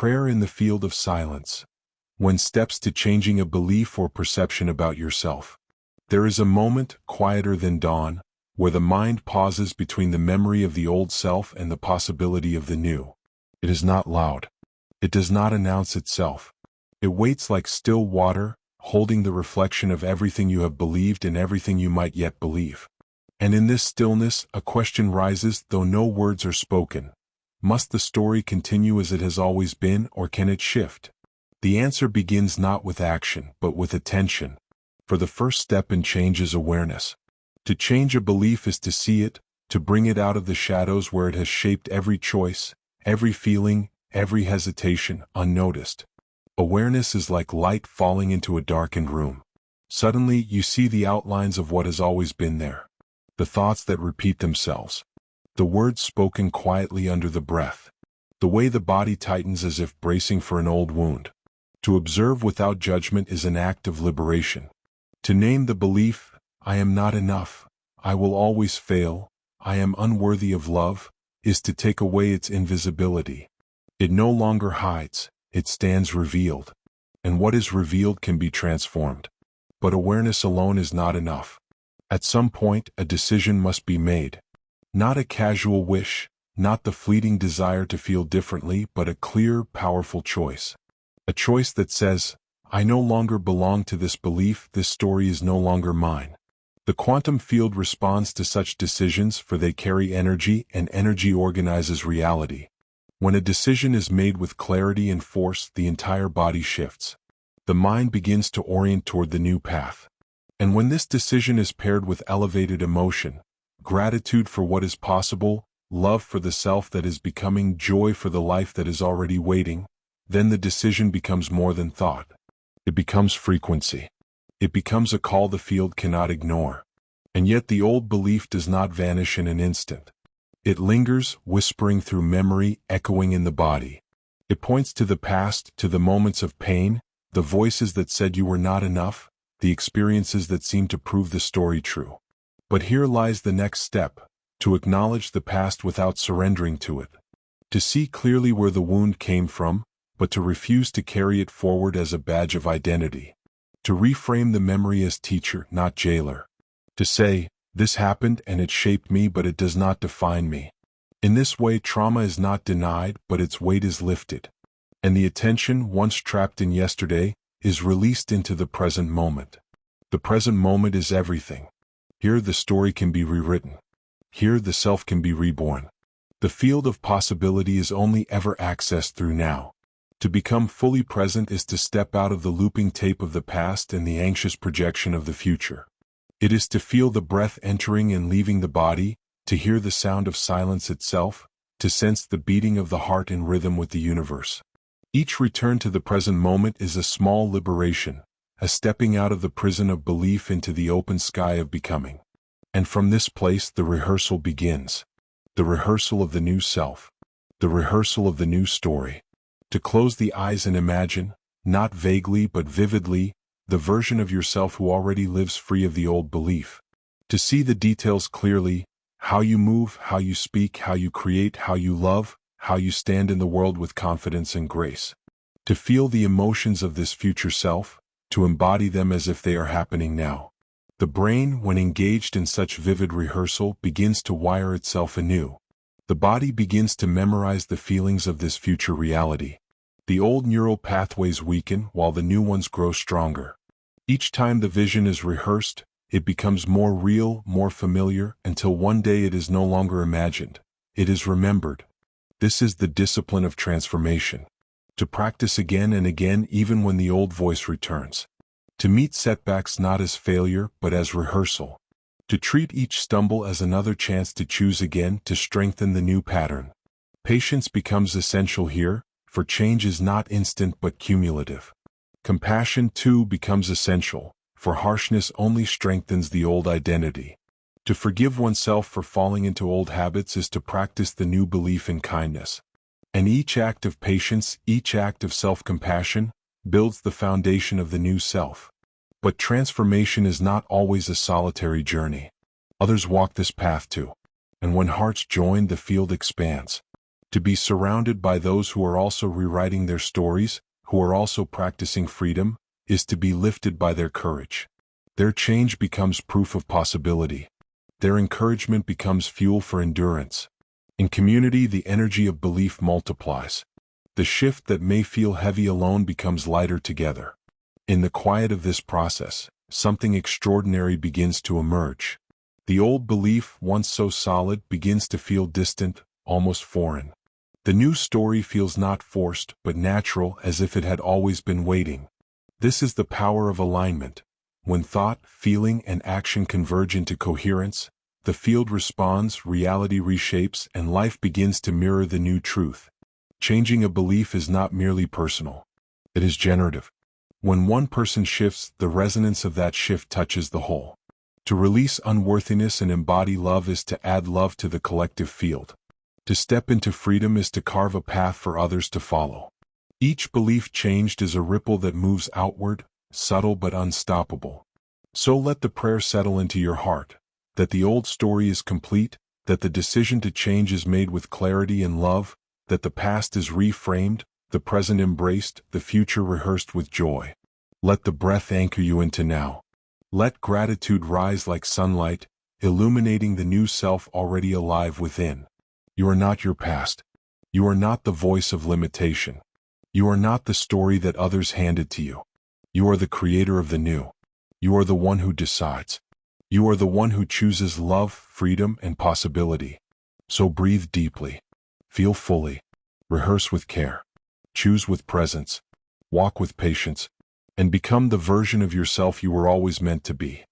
prayer in the field of silence. When steps to changing a belief or perception about yourself. There is a moment, quieter than dawn, where the mind pauses between the memory of the old self and the possibility of the new. It is not loud. It does not announce itself. It waits like still water, holding the reflection of everything you have believed and everything you might yet believe. And in this stillness, a question rises, though no words are spoken. Must the story continue as it has always been, or can it shift? The answer begins not with action, but with attention. For the first step in change is awareness. To change a belief is to see it, to bring it out of the shadows where it has shaped every choice, every feeling, every hesitation, unnoticed. Awareness is like light falling into a darkened room. Suddenly, you see the outlines of what has always been there. The thoughts that repeat themselves. The words spoken quietly under the breath. The way the body tightens as if bracing for an old wound. To observe without judgment is an act of liberation. To name the belief, I am not enough, I will always fail, I am unworthy of love, is to take away its invisibility. It no longer hides, it stands revealed. And what is revealed can be transformed. But awareness alone is not enough. At some point, a decision must be made. Not a casual wish, not the fleeting desire to feel differently, but a clear, powerful choice. A choice that says, I no longer belong to this belief, this story is no longer mine. The quantum field responds to such decisions, for they carry energy, and energy organizes reality. When a decision is made with clarity and force, the entire body shifts. The mind begins to orient toward the new path. And when this decision is paired with elevated emotion, gratitude for what is possible, love for the self that is becoming, joy for the life that is already waiting, then the decision becomes more than thought. It becomes frequency. It becomes a call the field cannot ignore. And yet the old belief does not vanish in an instant. It lingers, whispering through memory, echoing in the body. It points to the past, to the moments of pain, the voices that said you were not enough, the experiences that seemed to prove the story true. But here lies the next step, to acknowledge the past without surrendering to it. To see clearly where the wound came from, but to refuse to carry it forward as a badge of identity. To reframe the memory as teacher, not jailer. To say, this happened and it shaped me, but it does not define me. In this way, trauma is not denied, but its weight is lifted. And the attention, once trapped in yesterday, is released into the present moment. The present moment is everything. Here the story can be rewritten. Here the self can be reborn. The field of possibility is only ever accessed through now. To become fully present is to step out of the looping tape of the past and the anxious projection of the future. It is to feel the breath entering and leaving the body, to hear the sound of silence itself, to sense the beating of the heart in rhythm with the universe. Each return to the present moment is a small liberation, a stepping out of the prison of belief into the open sky of becoming. And from this place the rehearsal begins. The rehearsal of the new self. The rehearsal of the new story. To close the eyes and imagine, not vaguely but vividly, the version of yourself who already lives free of the old belief. To see the details clearly, how you move, how you speak, how you create, how you love, how you stand in the world with confidence and grace. To feel the emotions of this future self, to embody them as if they are happening now. The brain, when engaged in such vivid rehearsal, begins to wire itself anew. The body begins to memorize the feelings of this future reality. The old neural pathways weaken while the new ones grow stronger. Each time the vision is rehearsed, it becomes more real, more familiar, until one day it is no longer imagined. It is remembered. This is the discipline of transformation. To practice again and again even when the old voice returns. To meet setbacks not as failure but as rehearsal. To treat each stumble as another chance to choose again, to strengthen the new pattern. Patience becomes essential here, for change is not instant but cumulative. Compassion, too, becomes essential, for harshness only strengthens the old identity. To forgive oneself for falling into old habits is to practice the new belief in kindness. And each act of patience, each act of self-compassion, builds the foundation of the new self. But transformation is not always a solitary journey. Others walk this path too. And when hearts join, the field expands. To be surrounded by those who are also rewriting their stories, who are also practicing freedom, is to be lifted by their courage. Their change becomes proof of possibility. Their encouragement becomes fuel for endurance. In community, the energy of belief multiplies. The shift that may feel heavy alone becomes lighter together. In the quiet of this process, something extraordinary begins to emerge. The old belief, once so solid, begins to feel distant, almost foreign. The new story feels not forced, but natural, as if it had always been waiting. This is the power of alignment. When thought, feeling, and action converge into coherence, the field responds, reality reshapes, and life begins to mirror the new truth. Changing a belief is not merely personal. It is generative. When one person shifts, the resonance of that shift touches the whole. To release unworthiness and embody love is to add love to the collective field. To step into freedom is to carve a path for others to follow. Each belief changed is a ripple that moves outward, subtle but unstoppable. So let the prayer settle into your heart, that the old story is complete, that the decision to change is made with clarity and love, that the past is reframed, the present embraced, the future rehearsed with joy. Let the breath anchor you into now. Let gratitude rise like sunlight, illuminating the new self already alive within. You are not your past. You are not the voice of limitation. You are not the story that others handed to you. You are the creator of the new. You are the one who decides. You are the one who chooses love, freedom, and possibility. So breathe deeply. Feel fully. Rehearse with care. Choose with presence. Walk with patience. And become the version of yourself you were always meant to be.